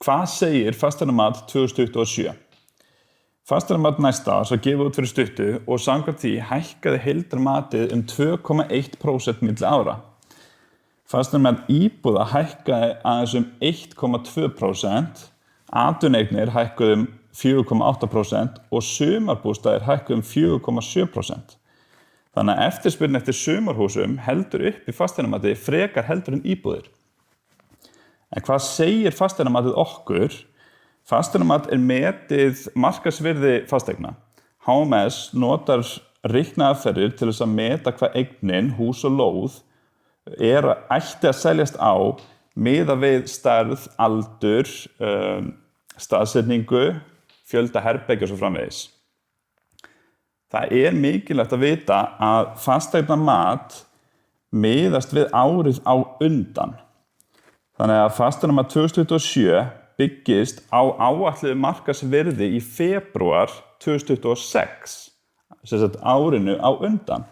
Hvað segir fasteignamat 2027? Fasteignamat næsta árs var gefið út fyrir stuttu og samkvæmt því hækkaði heildarmatið 2,1% milli ára. Fasteignamat íbúða hækkaði aðeins 1,2%, atvinnueignir hækkuðu 4,8% og sumarbústaðir hækkuðu 4,7%. Þannig að eftirspurn eftir sumarhúsum heldur upp í fasteignamatið frekar heldur en íbúðir. En hvað segir fasteignamatið okkur? Fasteignamat metið markaðsvirði fasteigna. HMS notar reikniaðferðir til þess að meta hvað eignin, hús og lóð ætti að seljast á miðað við stærð, aldur, staðsetningu, fjölda herbergja og svo framvegis. Það mikilvægt að vita að fasteignamat miðast við árið á undan. Þannig að fasteignamat 2027 byggist á áætluðu markaðsvirði í febrúar 2026, sem sagt árinu á undan.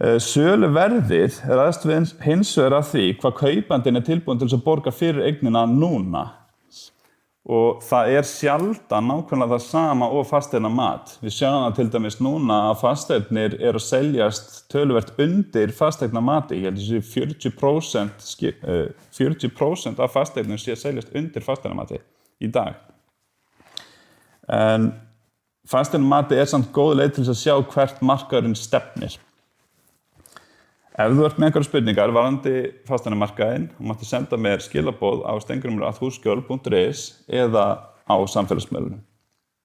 Söluverðið ræðst við hins vegar af því hvað kaupandinn tilbúinn til að borga fyrir eignina núna. Og það sjaldan nákvæmlega það sama og fasteignamat. Við sjáum það til dæmis núna að fasteignir að seljast töluvert undir fasteignamati. Ég held að 40% af fasteignum að seljast undir fasteignamati í dag. En fasteignamati samt góð leið til að sjá hvert markaðurinn stefnir. Ef þú ert með einhverjar spurningar varðandi fasteignamarkaðinn, þú mátti senda mér skilaboð á steingrumur@hússkjól.is eða á samfélagsmiðlunum.